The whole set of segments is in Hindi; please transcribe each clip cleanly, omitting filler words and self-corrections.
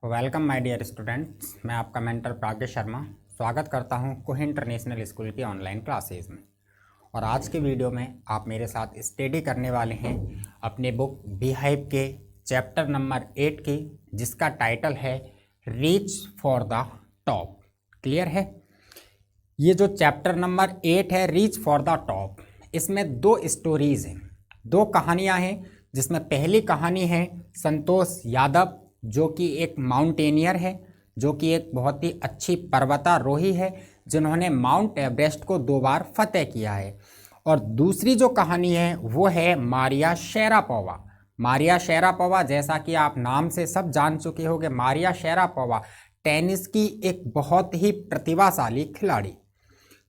वेलकम माय डियर स्टूडेंट्स, मैं आपका मेंटर प्राग्ञ शर्मा स्वागत करता हूं कुह इंटरनेशनल स्कूल की ऑनलाइन क्लासेस में। और आज के वीडियो में आप मेरे साथ स्टडी करने वाले हैं अपने बुक बीहाइव के चैप्टर नंबर 8 की, जिसका टाइटल है reach for the top. Clear है? ये जो चैप्टर नंबर 8 है रीच फॉर द टॉप, इसमें दो स्टोरीज हैं, दो कहानियाँ हैं। जिसमें पहली कहानी है संतोष यादव, जो कि एक माउंटेनियर है, जो कि एक बहुत ही अच्छी पर्वतारोही है, जिन्होंने माउंट एवरेस्ट को 2 बार फतेह किया है। और दूसरी जो कहानी है वो है मारिया शेरापोवा। मारिया शेरापोवा, जैसा कि आप नाम से सब जान चुके होंगे, मारिया शेरापोवा टेनिस की एक बहुत ही प्रतिभाशाली खिलाड़ी।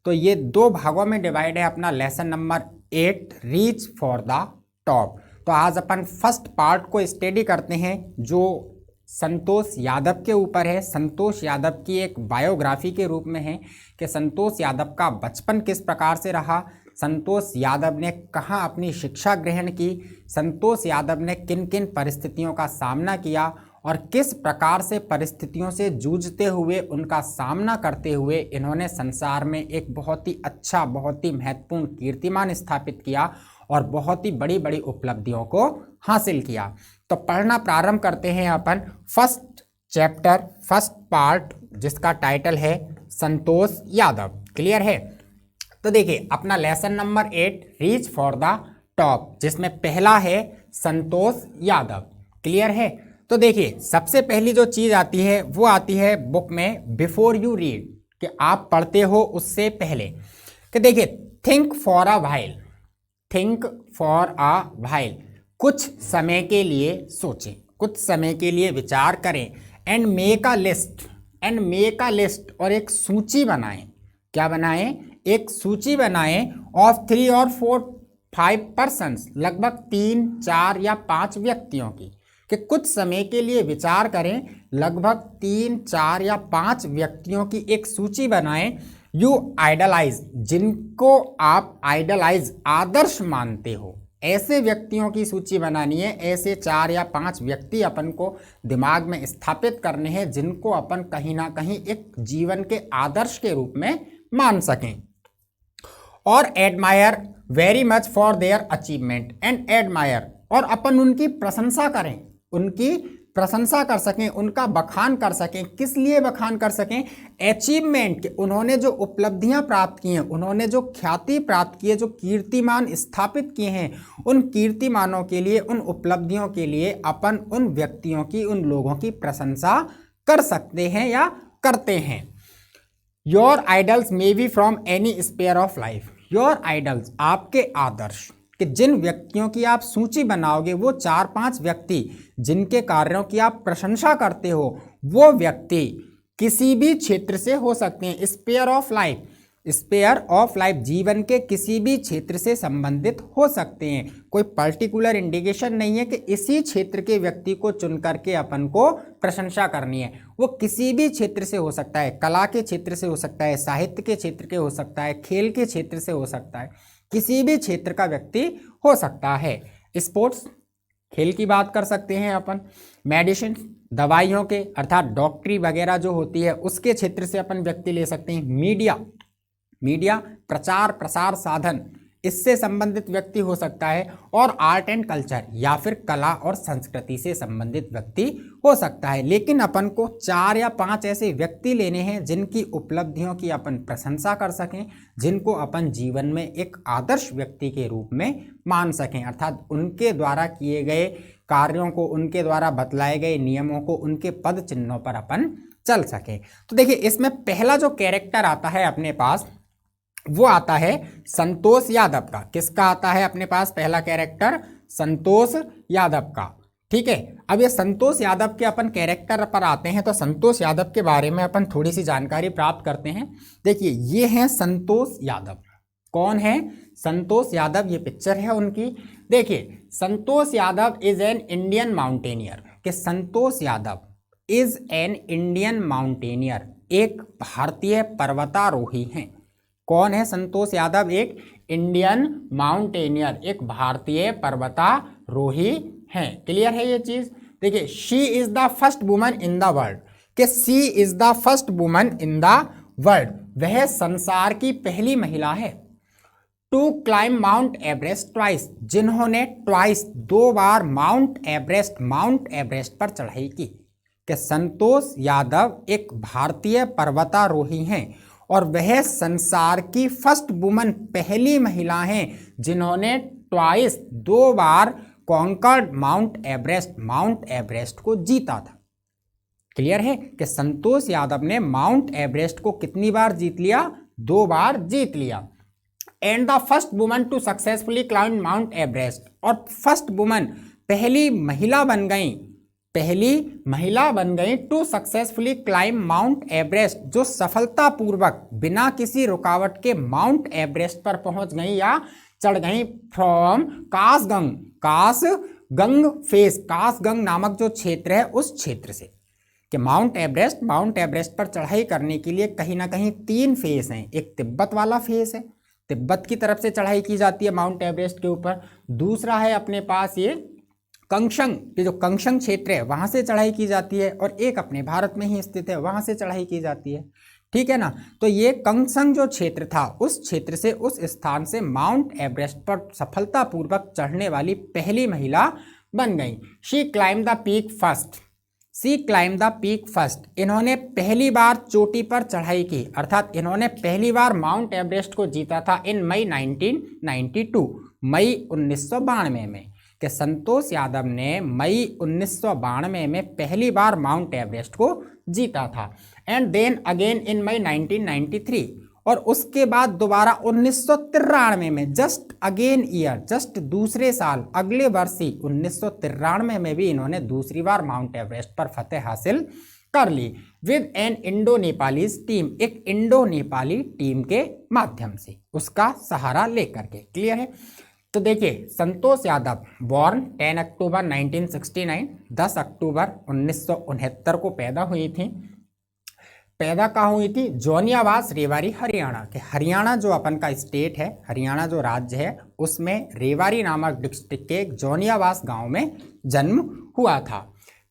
तो ये 2 भागों में डिवाइड है अपना lesson number 8 reach for the top. तो आज अपन फर्स्ट पार्ट को स्टडी करते हैं, जो संतोष यादव के ऊपर है। संतोष यादव की एक बायोग्राफी के रूप में है कि संतोष यादव का बचपन किस प्रकार से रहा, संतोष यादव ने कहाँ अपनी शिक्षा ग्रहण की, संतोष यादव ने किन किन परिस्थितियों का सामना किया और किस प्रकार से परिस्थितियों से जूझते हुए, उनका सामना करते हुए इन्होंने संसार में एक बहुत ही अच्छा, बहुत ही महत्वपूर्ण कीर्तिमान स्थापित किया और बहुत ही बड़ी बड़ी उपलब्धियों को हासिल किया। तो पढ़ना प्रारंभ करते हैं अपन फर्स्ट चैप्टर, फर्स्ट पार्ट, जिसका टाइटल है संतोष यादव। क्लियर है? तो देखिए अपना lesson number 8 reach for the top, जिसमें पहला है संतोष यादव। क्लियर है? तो देखिए सबसे पहली जो चीज आती है वो आती है बुक में बिफोर यू रीड, कि आप पढ़ते हो उससे पहले। कि देखिए think for a while, think for a while, कुछ समय के लिए सोचें, कुछ समय के लिए विचार करें। And make a list, and make a list, और एक सूची बनाएं। क्या बनाएं? एक सूची बनाएं ऑफ 3 और 4, 5 पर्सन्स, लगभग 3, 4 या 5 व्यक्तियों की। कि कुछ समय के लिए विचार करें, लगभग 3, 4 या 5 व्यक्तियों की एक सूची बनाएं। यू आइडलाइज, जिनको आप आइडलाइज, आदर्श मानते हो, ऐसे व्यक्तियों की सूची बनानी है। ऐसे 4 या 5 व्यक्ति अपन को दिमाग में स्थापित करने हैं, जिनको अपन कहीं ना कहीं एक जीवन के आदर्श के रूप में मान सकें। और admire very much for their achievement, and admire, और अपन उनकी प्रशंसा करें, उनकी प्रशंसा कर सकें, उनका बखान कर सकें। किस लिए बखान कर सकें? अचीवमेंट के, उन्होंने जो उपलब्धियां प्राप्त की हैं, उन्होंने जो ख्याति प्राप्त की है, जो कीर्तिमान स्थापित किए हैं, उन कीर्तिमानों के लिए, उन उपलब्धियों के लिए अपन उन व्यक्तियों की, उन लोगों की प्रशंसा कर सकते हैं या करते हैं। Your idols may be from any sphere of life, your idols, आपके आदर्श, कि जिन व्यक्तियों की आप सूची बनाओगे, वो 4-5 व्यक्ति जिनके कार्यों की आप प्रशंसा करते हो, वो व्यक्ति किसी भी क्षेत्र से हो सकते हैं। Sphere of life, sphere of life, जीवन के किसी भी क्षेत्र से संबंधित हो सकते हैं। कोई पर्टिकुलर इंडिकेशन नहीं है कि इसी क्षेत्र के व्यक्ति को चुन करके अपन को प्रशंसा करनी है। वो किसी भी क्षेत्र से हो सकता है, कला के क्षेत्र से हो सकता है, साहित्य के क्षेत्र के हो सकता है, खेल के क्षेत्र से हो सकता है, किसी भी क्षेत्र का व्यक्ति हो सकता है। स्पोर्ट्स, खेल की बात कर सकते हैं अपन। मेडिसिन, दवाइयों के अर्थात डॉक्टरी वगैरह जो होती है, उसके क्षेत्र से अपन व्यक्ति ले सकते हैं। मीडिया, मीडिया प्रचार प्रसार साधन, इससे संबंधित व्यक्ति हो सकता है। और आर्ट एंड कल्चर, या फिर कला और संस्कृति से संबंधित व्यक्ति हो सकता है। लेकिन अपन को 4 या 5 ऐसे व्यक्ति लेने हैं जिनकी उपलब्धियों की अपन प्रशंसा कर सकें, जिनको अपन जीवन में एक आदर्श व्यक्ति के रूप में मान सकें, अर्थात उनके द्वारा किए गए कार्यों को, उनके द्वारा बतलाए गए नियमों को, उनके पद चिन्हों पर अपन चल सकें। तो देखिए इसमें पहला जो कैरेक्टर आता है अपने पास, वो आता है संतोष यादव का। किसका आता है अपने पास पहला कैरेक्टर? संतोष यादव का। ठीक है, अब ये संतोष यादव के अपन कैरेक्टर पर आते हैं। तो संतोष यादव के बारे में अपन थोड़ी सी जानकारी प्राप्त करते हैं। देखिए ये हैं संतोष यादव। कौन है? संतोष यादव, ये पिक्चर है उनकी। देखिए Santosh Yadav is an Indian mountaineer, कि Santosh Yadav is an Indian mountaineer, एक भारतीय पर्वतारोही हैं। कौन है संतोष यादव? एक इंडियन माउंटेनियर, एक भारतीय पर्वतारोही हैं। क्लियर है ये चीज? देखिए she is the first woman in the world, कि she is the first woman in the world, वह संसार की पहली महिला है। To climb Mount Everest twice, जिन्होंने ट्वाइस 2 बार माउंट एवरेस्ट पर चढ़ाई की। कि संतोष यादव एक भारतीय पर्वतारोही हैं और वह संसार की फर्स्ट वुमन, पहली महिला हैं जिन्होंने ट्वाइस 2 बार कॉन्कर्ड माउंट एवरेस्ट को जीता था। क्लियर है कि संतोष यादव ने माउंट एवरेस्ट को कितनी बार जीत लिया? 2 बार जीत लिया। And the first woman to successfully climb Mount Everest, और फर्स्ट वुमन, पहली महिला बन गई to successfully climb Mount Everest, जो सफलतापूर्वक बिना किसी रुकावट के माउंट एवरेस्ट पर पहुंच गई या चढ़ गई। फ्रॉम कासगंग नामक जो क्षेत्र है उस क्षेत्र से। कि माउंट एवरेस्ट पर चढ़ाई करने के लिए कहीं ना कहीं 3 फेस हैं। एक तिब्बत वाला फेस है, तिब्बत की तरफ से चढ़ाई की जाती है माउंट एवरेस्ट के ऊपर। दूसरा है अपने पास ये कंगशंग, ये जो कंगशंग क्षेत्र है वहां से चढ़ाई की जाती है, और एक अपने भारत में ही स्थित है वहां से चढ़ाई की जाती है। ठीक है ना। तो ये कंगशंग जो क्षेत्र था उस क्षेत्र से, उस स्थान से माउंट एवरेस्ट पर सफलतापूर्वक चढ़ने वाली पहली महिला बन गई। She climb the peak first, इन्होंने पहली बार चोटी पर चढ़ाई की, अर्थात इन्होंने पहली बार माउंट एवरेस्ट को जीता था इन मई 1992 में। कि संतोष यादव ने मई 1992 में पहली बार माउंट एवरेस्ट को जीता था। एंड देन अगेन इन मई 1993, और उसके बाद दोबारा 1993 में, जस्ट दूसरे साल, अगले वर्ष ही 1993 में भी इन्होंने दूसरी बार माउंट एवरेस्ट पर फतेह हासिल कर ली with an Indo Nepalese team, एक इंडो नेपाली टीम के माध्यम से, उसका सहारा लेकर के। क्लियर है। तो देखिए संतोष यादव बॉर्न 10 अक्टूबर 1969, 10 अक्टूबर 1969 को पैदा हुई थी। पैदा कहाँ हुई थी? जोनियावास, रेवाड़ी, हरियाणा के। हरियाणा जो अपन का स्टेट है, हरियाणा जो राज्य है, उसमें रेवाड़ी नामक डिस्ट्रिक्ट के जोनियावास गांव में जन्म हुआ था।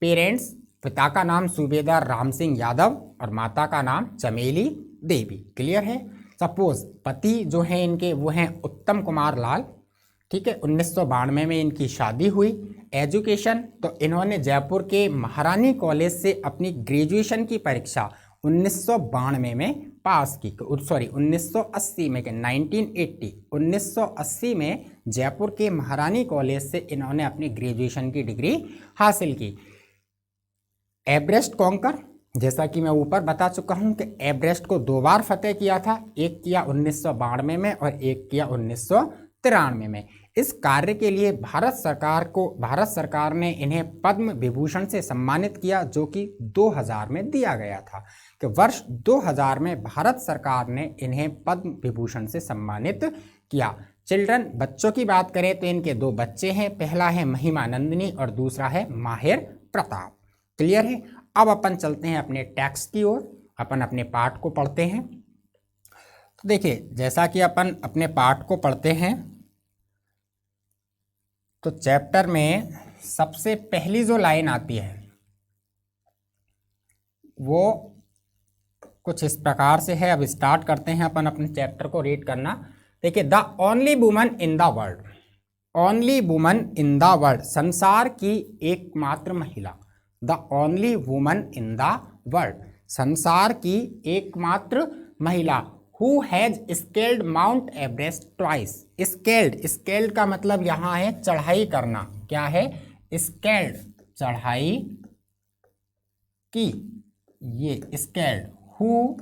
पेरेंट्स, पिता का नाम सूबेदार राम सिंह यादव और माता का नाम चमेली देवी। क्लियर है। सपोज पति जो हैं इनके वो हैं उत्तम कुमार लाल। ठीक है। 1992 में इनकी शादी हुई। एजुकेशन, तो इन्होंने जयपुर के महारानी कॉलेज से अपनी ग्रेजुएशन की परीक्षा 1992 में पास की, 1980 में, 1980 में जयपुर के महारानी कॉलेज से इन्होंने अपनी ग्रेजुएशन की डिग्री हासिल की। एवरेस्ट कॉन्कर, जैसा कि मैं ऊपर बता चुका हूं कि एवरेस्ट को 2 बार फतेह किया था, एक किया 1992 में और एक किया 1993 में। इस कार्य के लिए भारत सरकार ने इन्हें पद्म विभूषण से सम्मानित किया, जो कि 2000 में दिया गया था। कि वर्ष 2000 में भारत सरकार ने इन्हें पद्म विभूषण से सम्मानित किया। चिल्ड्रन, बच्चों की बात करें तो इनके 2 बच्चे हैं, पहला है महिमा नंदिनी और दूसरा है माहिर प्रताप। क्लियर है। अब अपन चलते हैं अपने टेक्स्ट की ओर, अपन अपने पाठ को पढ़ते हैं। तो देखिए जैसा कि अपन अपने पाठ को पढ़ते हैं तो चैप्टर में सबसे पहली जो लाइन आती है वो कुछ इस प्रकार से है। अब स्टार्ट करते हैं अपन अपने चैप्टर को रीड करना। देखिए, the only woman in the world, only woman in the world, संसार की एकमात्र महिला। The only woman in the world, संसार की एकमात्र महिला। Who has scaled Mount Everest twice? Scaled का मतलब यहाँ है चढ़ाई करना। क्या है? स्केल्ड, चढ़ाई की, ये scaled. Who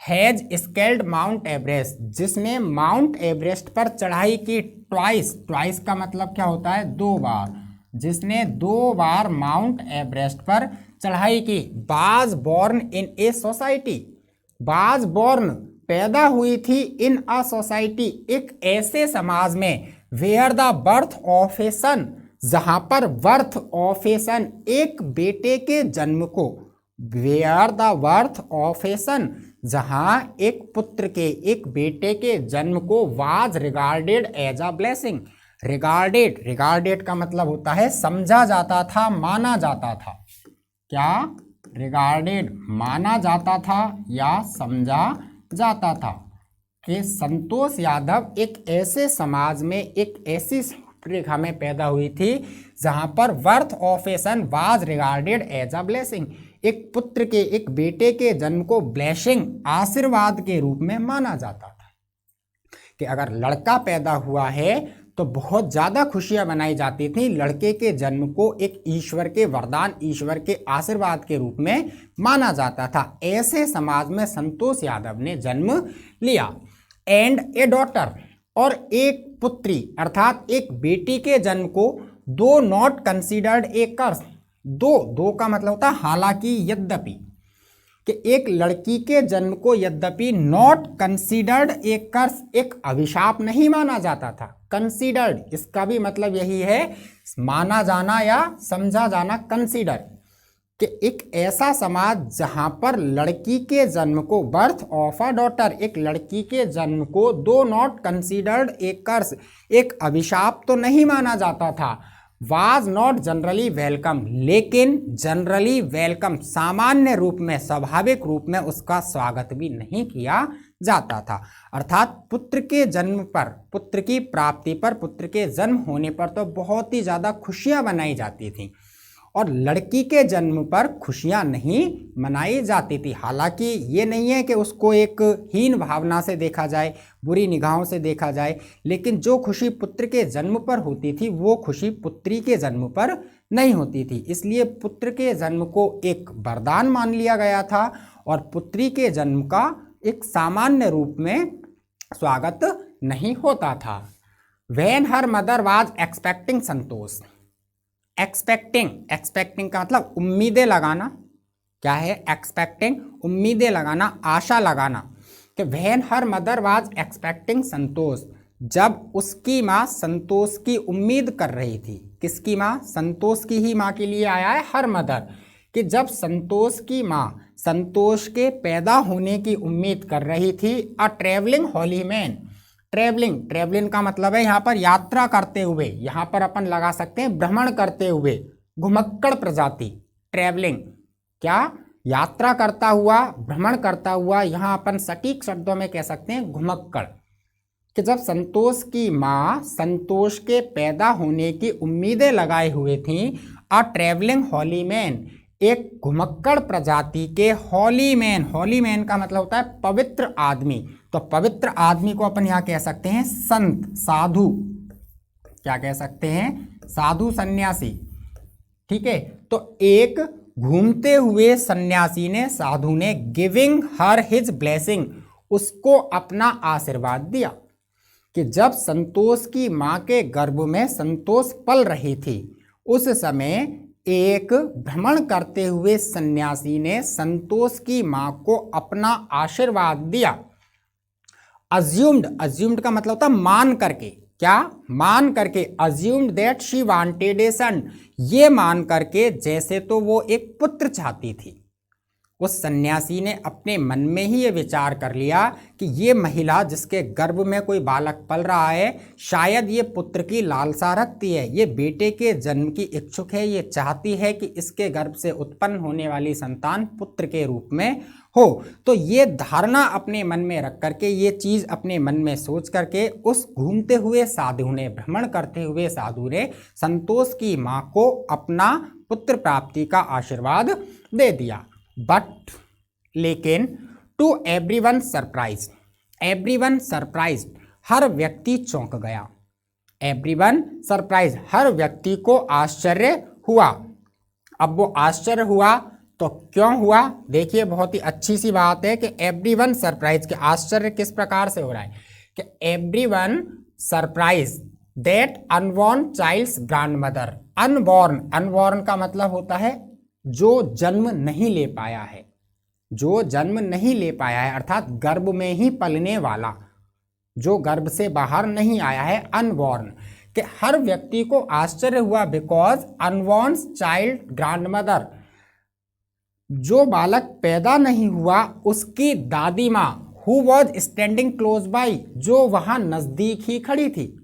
has scaled Mount Everest? जिसने माउंट एवरेस्ट पर चढ़ाई की ट्वाइस का मतलब क्या होता है? 2 बार। जिसने 2 बार माउंट एवरेस्ट पर चढ़ाई की। Was born in a society, was born, पैदा हुई थी, इन अ सोसाइटी, एक ऐसे समाज में, where the birth of a son, जहां पर बर्थ ऑफ ए सन, एक बेटे के जन्म को, where the birth of a son, जहां एक पुत्र के, एक बेटे के जन्म को, was regarded as a blessing, regarded, regarded का मतलब होता है समझा जाता था, माना जाता था। क्या? रिगार्डेड, माना जाता था या समझा जाता था कि संतोष यादव एक ऐसे समाज में, एक ऐसी रेखा में पैदा हुई थी जहां पर birth of a son was regarded as a blessing, एक पुत्र के, एक बेटे के जन्म को ब्लेसिंग, आशीर्वाद के रूप में माना जाता था। कि अगर लड़का पैदा हुआ है तो बहुत ज़्यादा खुशियां मनाई जाती थी, लड़के के जन्म को एक ईश्वर के वरदान, ईश्वर के आशीर्वाद के रूप में माना जाता था। ऐसे समाज में संतोष यादव ने जन्म लिया। एंड ए डॉटर, और एक पुत्री अर्थात एक बेटी के जन्म को दो नॉट कंसीडर्ड ए कर्स, दो का मतलब होता है हालांकि, यद्यपि, कि एक लड़की के जन्म को यद्यपि नॉट कंसीडर्ड ए कर्स, एक अभिशाप नहीं माना जाता था। कंसीडर्ड, इसका भी मतलब यही है माना जाना या समझा जाना। कंसीडर, कि एक ऐसा समाज जहां पर लड़की के जन्म को, बर्थ ऑफ अ डॉटर, एक लड़की के जन्म को दो नॉट कंसीडर्ड ए कर्स, एक अभिशाप तो नहीं माना जाता था। वाज नॉट जनरली वेलकम, लेकिन जनरली वेलकम, सामान्य रूप में, स्वाभाविक रूप में उसका स्वागत भी नहीं किया जाता था। अर्थात पुत्र के जन्म पर, पुत्र की प्राप्ति पर, पुत्र के जन्म होने पर तो बहुत ही ज़्यादा खुशियां मनाई जाती थी, और लड़की के जन्म पर खुशियां नहीं मनाई जाती थी। हालांकि ये नहीं है कि उसको एक हीन भावना से देखा जाए, बुरी निगाहों से देखा जाए, लेकिन जो खुशी पुत्र के जन्म पर होती थी वो खुशी पुत्री के जन्म पर नहीं होती थी। इसलिए पुत्र के जन्म को एक वरदान मान लिया गया था और पुत्री के जन्म का एक सामान्य रूप में स्वागत नहीं होता था। When her mother was expecting Santosh, expecting, expecting का मतलब उम्मीदें लगाना। क्या है? एक्सपेक्टिंग, उम्मीदें लगाना, आशा लगाना। कि when her mother was expecting Santosh, जब उसकी माँ संतोष की उम्मीद कर रही थी। किसकी माँ? संतोष की ही माँ के लिए आया है हर मदर, कि जब संतोष की माँ संतोष के पैदा होने की उम्मीद कर रही थी। A travelling holy man, travelling, travelling का मतलब है यहाँ पर यात्रा करते हुए, यहाँ पर अपन लगा सकते हैं भ्रमण करते हुए, घुमक्कड़ प्रजाति। ट्रेवलिंग क्या? यात्रा करता हुआ, भ्रमण करता हुआ, यहाँ अपन सटीक शब्दों में कह सकते हैं घुमक्कड़। कि जब संतोष की माँ संतोष के पैदा होने की उम्मीदें लगाए हुए थी। अ ट्रेवलिंग हॉली मैन, एक घुमक्कड़ प्रजाति के हॉली मैन, हॉली मैन का मतलब होता है पवित्र आदमी। तो पवित्र आदमी को अपन यहाँ कह सकते हैं संत, साधु। क्या कह सकते हैं? साधु, सन्यासी। ठीक है, तो एक घूमते हुए सन्यासी ने, साधु ने, गिविंग हर हिज ब्लेसिंग, उसको अपना आशीर्वाद दिया। कि जब संतोष की माँ के गर्भ में संतोष पल रही थी, उस समय एक भ्रमण करते हुए सन्यासी ने संतोष की माँ को अपना आशीर्वाद दिया। अज्यूम्ड, अज्यूम्ड का मतलब होता है मान करके। क्या? मान करके। Assumed that she wanted a son, ये मान करके जैसे तो वो एक पुत्र चाहती थी। उस सन्यासी ने अपने मन में ही ये विचार कर लिया कि ये महिला जिसके गर्भ में कोई बालक पल रहा है, शायद ये पुत्र की लालसा रखती है, ये बेटे के जन्म की इच्छुक है, ये चाहती है कि इसके गर्भ से उत्पन्न होने वाली संतान पुत्र के रूप में हो। तो ये धारणा अपने मन में रख करके, ये चीज़ अपने मन में सोच करके उस घूमते हुए साधु ने, भ्रमण करते हुए साधु ने संतोष की माँ को अपना पुत्र प्राप्ति का आशीर्वाद दे दिया। बट, लेकिन, to everyone surprise, everyone surprise, हर व्यक्ति चौंक गया। एवरीवन सरप्राइज, हर व्यक्ति को आश्चर्य हुआ। अब वो आश्चर्य हुआ तो क्यों हुआ? देखिए, बहुत ही अच्छी सी बात है कि एवरीवन सरप्राइज, के आश्चर्य किस प्रकार से हो रहा है कि everyone surprise that unborn child's grandmother. Unborn, unborn का मतलब होता है जो जन्म नहीं ले पाया है, जो जन्म नहीं ले पाया है, अर्थात गर्भ में ही पलने वाला, जो गर्भ से बाहर नहीं आया है, अनबॉर्न। कि हर व्यक्ति को आश्चर्य हुआ बिकॉज अनबॉर्न चाइल्ड ग्रैंडमदर, जो बालक पैदा नहीं हुआ उसकी दादी माँ, who was standing close by, जो वहां नजदीक ही खड़ी थी।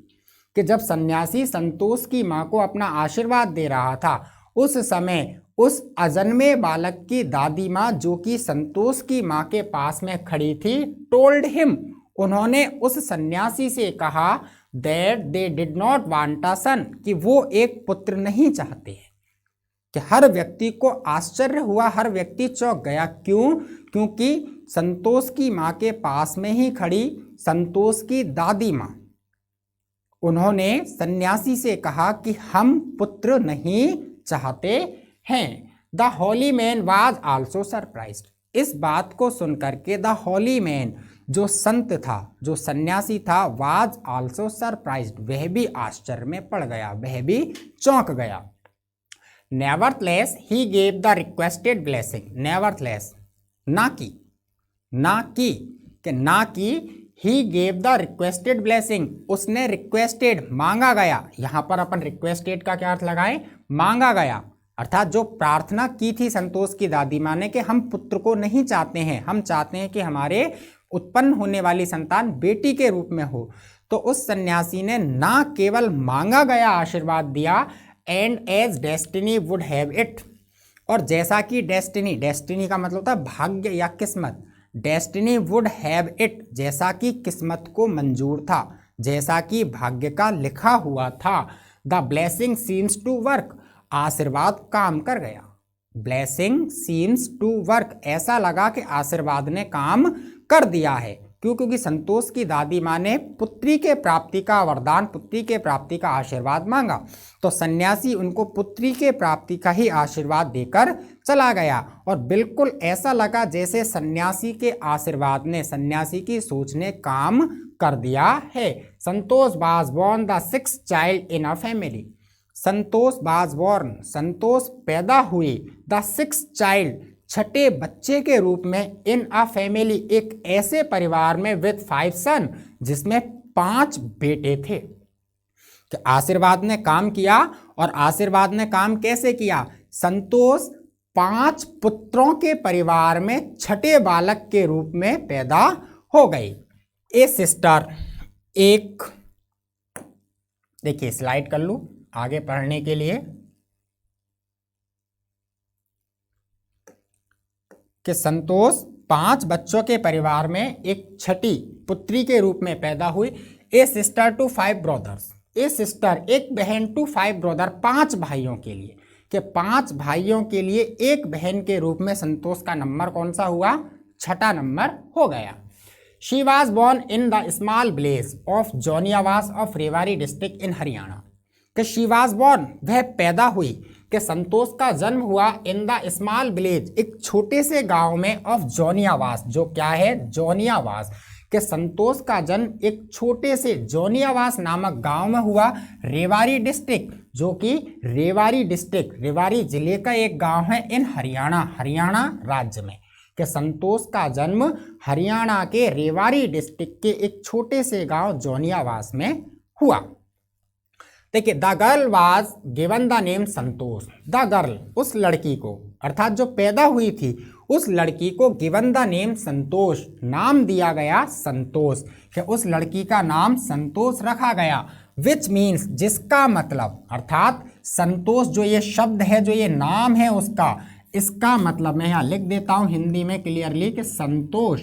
कि जब सन्यासी संतोष की माँ को अपना आशीर्वाद दे रहा था, उस समय उस अजन्मे बालक की दादी माँ, जो कि संतोष की माँ के पास में खड़ी थी, टोल्ड हिम, उन्होंने उस सन्यासी से कहा that they did not want a son, कि वो एक पुत्र नहीं चाहते हैं। कि हर व्यक्ति को आश्चर्य हुआ, हर व्यक्ति चौंक गया। क्यों? क्योंकि संतोष की माँ के पास में ही खड़ी संतोष की दादी माँ, उन्होंने सन्यासी से कहा कि हम पुत्र नहीं चाहते हैं। The Holi man was also surprised. इस बात को सुनकर के द होली मैन, जो संत था, जो सन्यासी था, वाज आल्सो सरप्राइज्ड, वह भी आश्चर्य में पड़ गया, वह भी चौंक गया। Nevertheless he gave the requested blessing. Nevertheless, ना कि he gave the requested blessing, उसने रिक्वेस्टेड, मांगा गया। यहां पर अपन रिक्वेस्टेड का क्या अर्थ लगाएं? मांगा गया, अर्थात जो प्रार्थना की थी संतोष की दादी माँ ने कि हम पुत्र को नहीं चाहते हैं, हम चाहते हैं कि हमारे उत्पन्न होने वाली संतान बेटी के रूप में हो। तो उस सन्यासी ने ना केवल मांगा गया आशीर्वाद दिया, and as destiny would have it, और जैसा कि डेस्टिनी, डेस्टिनी का मतलब होता है भाग्य या किस्मत, डेस्टिनी वुड हैव इट, जैसा कि किस्मत को मंजूर था, जैसा कि भाग्य का लिखा हुआ था। The blessing seems to work, आशीर्वाद काम कर गया। ब्लेसिंग सीम्स टू वर्क, ऐसा लगा कि आशीर्वाद ने काम कर दिया है। क्यों? क्योंकि संतोष की दादी माँ ने पुत्री के प्राप्ति का वरदान, पुत्री के प्राप्ति का आशीर्वाद मांगा, तो सन्यासी उनको पुत्री के प्राप्ति का ही आशीर्वाद देकर चला गया। और बिल्कुल ऐसा लगा जैसे सन्यासी के आशीर्वाद ने, सन्यासी की सोच ने काम कर दिया है। Santosh was born the sixth child in a family. Santosh was born, Santosh पैदा हुई, द सिक्स्थ चाइल्ड, छठे बच्चे के रूप में, इन अ फैमिली, एक ऐसे परिवार में, विद 5 सन, जिसमें 5 बेटे थे। कि आशीर्वाद ने काम किया, और आशीर्वाद ने काम कैसे किया? संतोष 5 पुत्रों के परिवार में छठे बालक के रूप में पैदा हो गई। ए सिस्टर, एक, देखिए स्लाइड कर लूं आगे पढ़ने के लिए, कि संतोष 5 बच्चों के परिवार में एक छठी पुत्री के रूप में पैदा हुई। A sister to 5 brothers, a sister, एक बहन, टू 5 ब्रदर, 5 भाइयों के लिए, कि 5 भाइयों के लिए एक बहन के रूप में संतोष का नंबर कौन सा हुआ? छठा नंबर हो गया। She was born in the small village of Joniyawas of Rewari district in Haryana. कि शी वॉज बोर्न, वह पैदा हुई, कि संतोष का जन्म हुआ इन द स्मॉल विलेज, एक छोटे से गांव में, ऑफ जोनियावास, जो क्या है? जोनियावास। कि संतोष का जन्म एक छोटे से जोनियावास नामक गांव में हुआ, रेवाड़ी डिस्ट्रिक्ट, जो कि रेवाड़ी डिस्ट्रिक्ट, रेवाड़ी जिले का एक गांव है, इन हरियाणा, हरियाणा राज्य में। कि संतोष का जन्म हरियाणा के रेवाड़ी डिस्ट्रिक्ट के एक छोटे से गांव जोनियावास में हुआ। देखिए, the girl was given the name Santosh. The girl, उस लड़की को, अर्थात जो पैदा हुई थी, उस लड़की को गिवन द नेम संतोष, नाम दिया गया संतोष, कि उस लड़की का नाम संतोष रखा गया। विच मीन्स, जिसका मतलब, अर्थात संतोष जो ये शब्द है, जो ये नाम है उसका, इसका मतलब मैं यहाँ लिख देता हूँ हिंदी में क्लियरली, कि संतोष,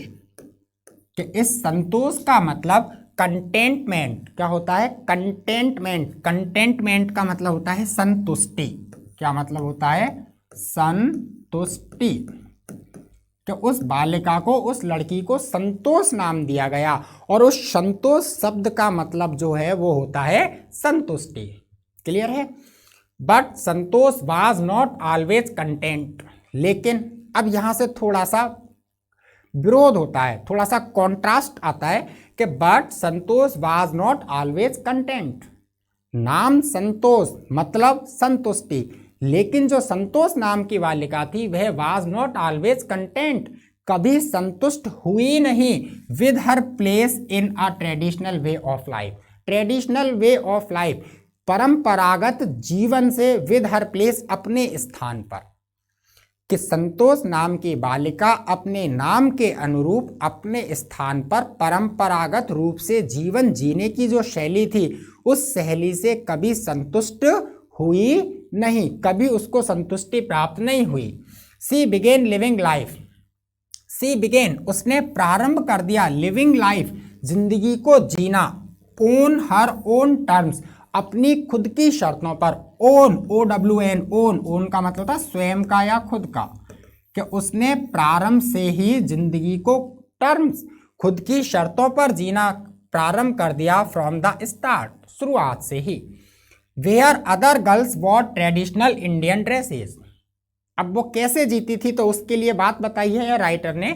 कि इस संतोष का मतलब कंटेंटमेंट। क्या होता है? कंटेंटमेंट। कंटेंटमेंट का मतलब होता है संतुष्टि। क्या मतलब होता है? संतुष्टि। कि उस बालिका को, उस लड़की को संतोष नाम दिया गया, और उस संतोष शब्द का मतलब जो है वो होता है संतुष्टि। क्लियर है? But Santosh was not always content. लेकिन अब यहां से थोड़ा सा विरोध होता है, थोड़ा सा कॉन्ट्रास्ट आता है, कि but Santosh was not always content. नाम संतोष मतलब संतुष्टि, लेकिन जो संतोष नाम की बालिका थी वह वाज नॉट ऑलवेज कंटेंट, कभी संतुष्ट हुई नहीं, with her place in a traditional way of life. Traditional way of life, परंपरागत जीवन से, विद हर प्लेस, अपने स्थान पर। कि संतोष नाम की बालिका अपने नाम के अनुरूप अपने स्थान पर परंपरागत रूप से जीवन जीने की जो शैली थी उस सहेली से कभी संतुष्ट हुई नहीं, कभी उसको संतुष्टि प्राप्त नहीं हुई। She began living life, she began उसने प्रारंभ कर दिया, लिविंग लाइफ जिंदगी को जीना, ओन हर ओन टर्म्स अपनी खुद की शर्तों पर। ओन, OWN, ओन, ओन का मतलब था स्वयं का या खुद का, कि उसने प्रारंभ से ही जिंदगी को टर्म्स खुद की शर्तों पर जीना प्रारंभ कर दिया, फ्रॉम द स्टार्ट शुरुआत से ही। Where other girls wore traditional Indian dresses, अब वो कैसे जीती थी तो उसके लिए बात बताई है राइटर ने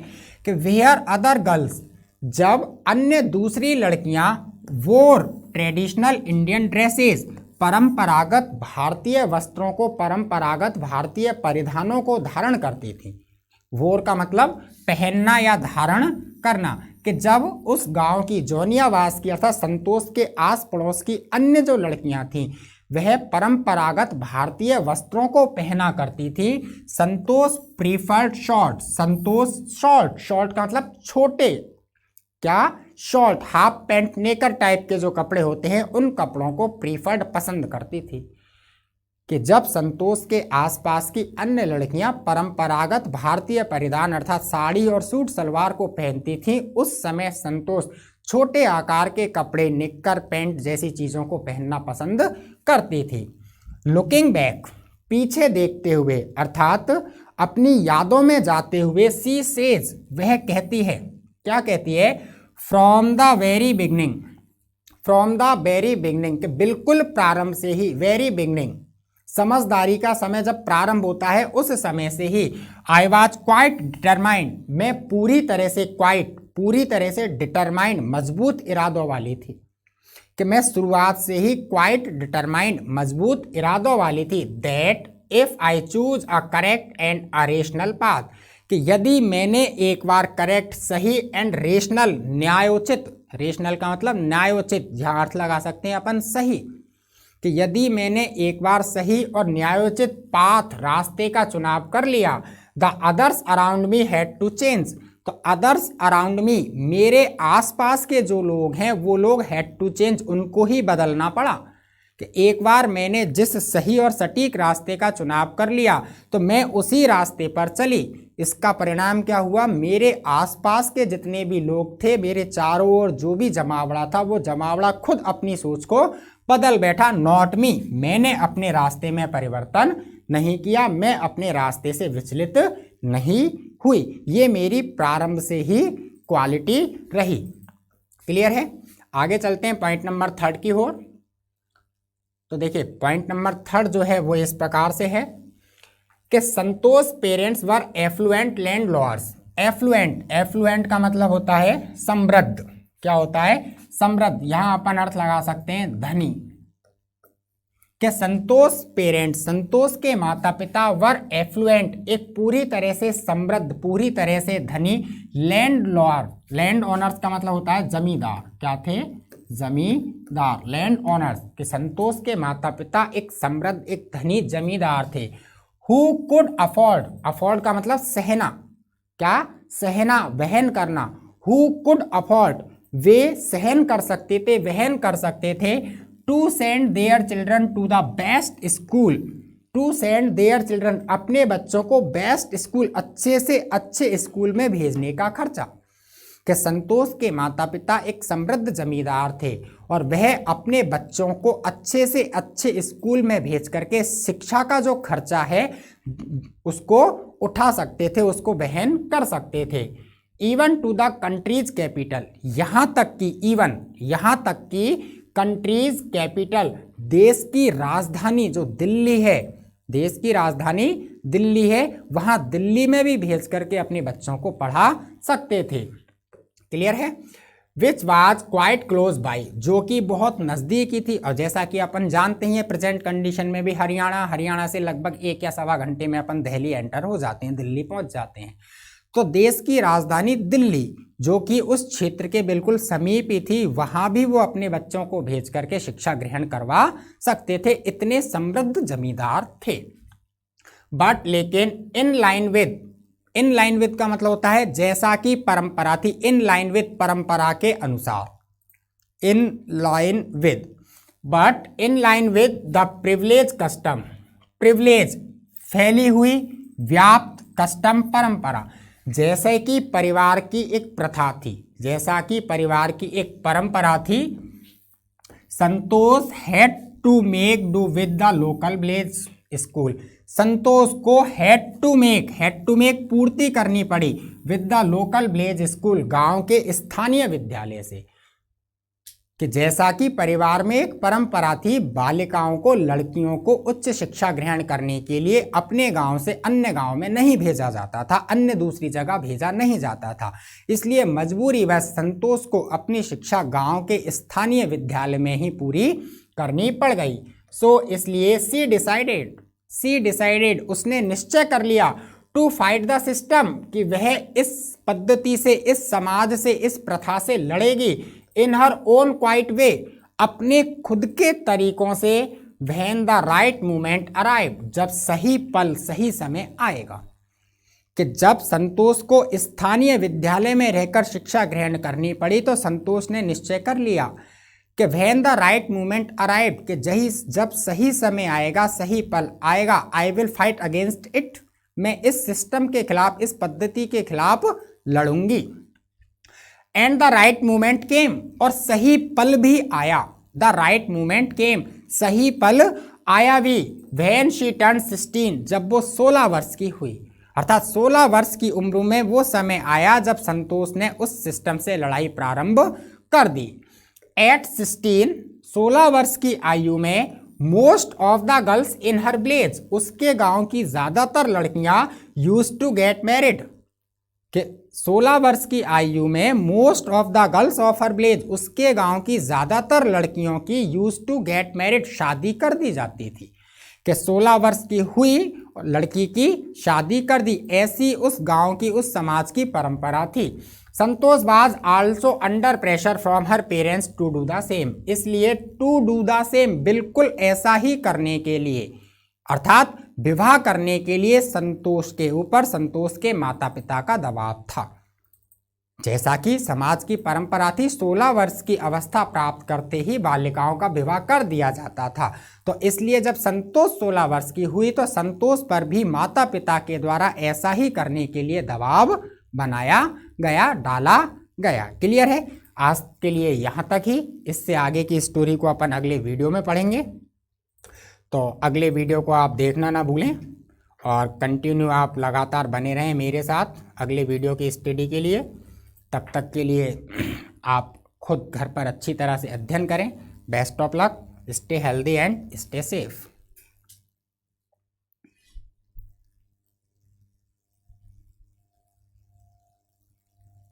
कि वेयर अदर गर्ल्स, जब अन्य दूसरी लड़कियां वोर ट्रेडिशनल इंडियन ड्रेसेस परंपरागत भारतीय वस्त्रों को, परंपरागत भारतीय परिधानों को धारण करती थी। वोर का मतलब पहनना या धारण करना, कि जब उस गांव की जोनियावास की अर्थात संतोष के आस पड़ोस की अन्य जो लड़कियां थीं वह परंपरागत भारतीय वस्त्रों को पहना करती थी। संतोष प्रीफर्ड शॉर्ट, संतोष शॉर्ट, शॉर्ट का मतलब छोटे, क्या शॉर्ट हाफ पैंट नेकर टाइप के जो कपड़े होते हैं उन कपड़ों को प्रीफर्ड पसंद करती थी। कि जब संतोष के आसपास की अन्य लड़कियां परंपरागत भारतीय परिधान अर्थात साड़ी और सूट सलवार को पहनती थीं, उस समय संतोष छोटे आकार के कपड़े, निक्कर, पैंट जैसी चीजों को पहनना पसंद करती थी। लुकिंग बैक, पीछे देखते हुए अर्थात अपनी यादों में जाते हुए, सी सेज वह कहती है, क्या कहती है, from the very beginning, from the very beginning, कि बिल्कुल प्रारंभ से ही, वेरी बिगनिंग समझदारी का समय जब प्रारंभ होता है उस समय से ही, आई वॉज क्वाइट डिटरमाइंड, मैं पूरी तरह से, क्वाइट पूरी तरह से, डिटरमाइंड मजबूत इरादों वाली थी, कि मैं शुरुआत से ही क्वाइट डिटरमाइंड मजबूत इरादों वाली थी। That if I choose a correct and a rational path, कि यदि मैंने एक बार करेक्ट सही एंड रेशनल न्यायोचित, रेशनल का मतलब न्यायोचित, जहां अर्थ लगा सकते हैं अपन सही, कि यदि मैंने एक बार सही और न्यायोचित पाथ रास्ते का चुनाव कर लिया, the others around me had to change, तो अदर्स अराउंड मी मेरे आसपास के जो लोग हैं वो लोग हैड टू चेंज, उनको ही बदलना पड़ा। कि एक बार मैंने जिस सही और सटीक रास्ते का चुनाव कर लिया तो मैं उसी रास्ते पर चली। इसका परिणाम क्या हुआ, मेरे आसपास के जितने भी लोग थे, मेरे चारों ओर जो भी जमावड़ा था, वो जमावड़ा खुद अपनी सोच को बदल बैठा। नॉट मी, मैंने अपने रास्ते में परिवर्तन नहीं किया, मैं अपने रास्ते से विचलित नहीं हुई, ये मेरी प्रारंभ से ही क्वालिटी रही। क्लियर है? आगे चलते हैं पॉइंट नंबर 3 की ओर। तो देखिए पॉइंट नंबर 3 जो है वो इस प्रकार से है कि Santosh parents were affluent landlords. Affluent, affluent का मतलब होता है समृद्ध, क्या होता है, समृद्ध, यहां अपन अर्थ लगा सकते हैं धनी। कि संतोष पेरेंट्स, संतोष के माता पिता वर एफ्लुएंट एक पूरी तरह से समृद्ध, पूरी तरह से धनी, लैंडलॉर्ड, लैंड ओनर्स का मतलब होता है जमींदार, क्या थे, जमींदार, लैंड ओनर्स, कि संतोष के माता पिता एक समृद्ध, एक धनी जमींदार थे। हु कुड अफोर्ड, अफोर्ड का मतलब सहना, क्या सहना, वहन करना, हु कुड अफोर्ड वे सहन कर सकते थे, वहन कर सकते थे, to send their children to the best school, to send their children अपने बच्चों को बेस्ट स्कूल, अच्छे से अच्छे स्कूल में भेजने का खर्चा। कि संतोष के माता पिता एक समृद्ध जमींदार थे और वह अपने बच्चों को अच्छे से अच्छे स्कूल में भेज करके शिक्षा का जो खर्चा है उसको उठा सकते थे, उसको वहन कर सकते थे। Even to the country's capital, यहाँ तक कि इवन, यहाँ तक कि कंट्रीज कैपिटल, देश की राजधानी जो दिल्ली है, देश की राजधानी दिल्ली है, वहाँ दिल्ली में भी भेज करके अपने बच्चों को पढ़ा सकते थे। क्लियर है? Which was quite close by, जो कि बहुत नज़दीकी थी। और जैसा कि अपन जानते हैं प्रेजेंट कंडीशन में भी हरियाणा से लगभग 1 या सवा घंटे में अपन दिल्ली एंटर हो जाते हैं, दिल्ली पहुंच जाते हैं। तो देश की राजधानी दिल्ली जो कि उस क्षेत्र के बिल्कुल समीप ही थी, वहां भी वो अपने बच्चों को भेज करके शिक्षा ग्रहण करवा सकते थे, इतने समृद्ध जमींदार थे। बट लेकिन इन लाइन विद का मतलब होता है जैसा कि परंपरा थी, इन लाइन विद परंपरा के अनुसार, in line with but in line with the privilege custom, privilege फैली हुई, व्याप्त, कस्टम परंपरा, जैसे कि परिवार की एक प्रथा थी, जैसा कि परिवार की एक परंपरा थी। Santosh had to make do with the local village school, Santosh को हैड टू मेक पूर्ति करनी पड़ी with the local village school, गांव के स्थानीय विद्यालय से, कि जैसा कि परिवार में एक परंपरा थी, बालिकाओं को, लड़कियों को उच्च शिक्षा ग्रहण करने के लिए अपने गांव से अन्य गांव में नहीं भेजा जाता था, अन्य दूसरी जगह भेजा नहीं जाता था, इसलिए मजबूरीवश संतोष को अपनी शिक्षा गांव के स्थानीय विद्यालय में ही पूरी करनी पड़ गई। सो इसलिए सी डिसाइडेड उसने निश्चय कर लिया, टू फाइट द सिस्टम, कि वह इस पद्धति से, इस समाज से, इस प्रथा से लड़ेगी, इन हर ओन क्वाइट वे, अपने खुद के तरीकों से, when the right moment arrive, जब सही पल, सही समय आएगा, कि जब संतोष को स्थानीय विद्यालय में रहकर शिक्षा ग्रहण करनी पड़ी तो संतोष ने निश्चय कर लिया कि when the right moment arrive, कि जब सही समय आएगा, सही पल आएगा, I will fight against it, मैं इस सिस्टम के खिलाफ, इस पद्धति के खिलाफ लड़ूंगी। एंड द राइट मोमेंट केम, और सही पल भी आया, द राइट मोमेंट केम, सही पल आया भी, व्हेन शी टर्न 16, जब वो 16 वर्ष की हुई, अर्थात 16 वर्ष की उम्र में वो समय आया जब संतोष ने उस सिस्टम से लड़ाई प्रारंभ कर दी। एट 16 वर्ष की आयु में, most of the girls in her village, उसके गांव की ज्यादातर लड़कियां यूज्ड टू गेट मैरिड, कि 16 वर्ष की आयु में most of the girls of her village, उसके गांव की ज्यादातर लड़कियों की यूज्ड टू गेट मैरिड, शादी कर दी जाती थी, कि 16 वर्ष की हुई लड़की की शादी कर दी, ऐसी उस गांव की, उस समाज की परंपरा थी। Santosh was also under pressure from her parents to do the same, इसलिए टू डू द सेम, बिल्कुल ऐसा ही करने के लिए, अर्थात विवाह करने के लिए संतोष के ऊपर, संतोष के माता पिता का दबाव था। जैसा कि समाज की परंपरा थी, 16 वर्ष की अवस्था प्राप्त करते ही बालिकाओं का विवाह कर दिया जाता था, तो इसलिए जब संतोष 16 वर्ष की हुई तो संतोष पर भी माता पिता के द्वारा ऐसा ही करने के लिए दबाव बनाया गया, डाला गया। क्लियर है? आज के लिए यहाँ तक ही, इससे आगे की स्टोरी को अपन अगले वीडियो में पढ़ेंगे, तो अगले वीडियो को आप देखना ना भूलें और कंटिन्यू आप लगातार बने रहें मेरे साथ अगले वीडियो की स्टडी के लिए। तब तक के लिए आप खुद घर पर अच्छी तरह से अध्ययन करें। Best of luck, stay healthy and stay safe.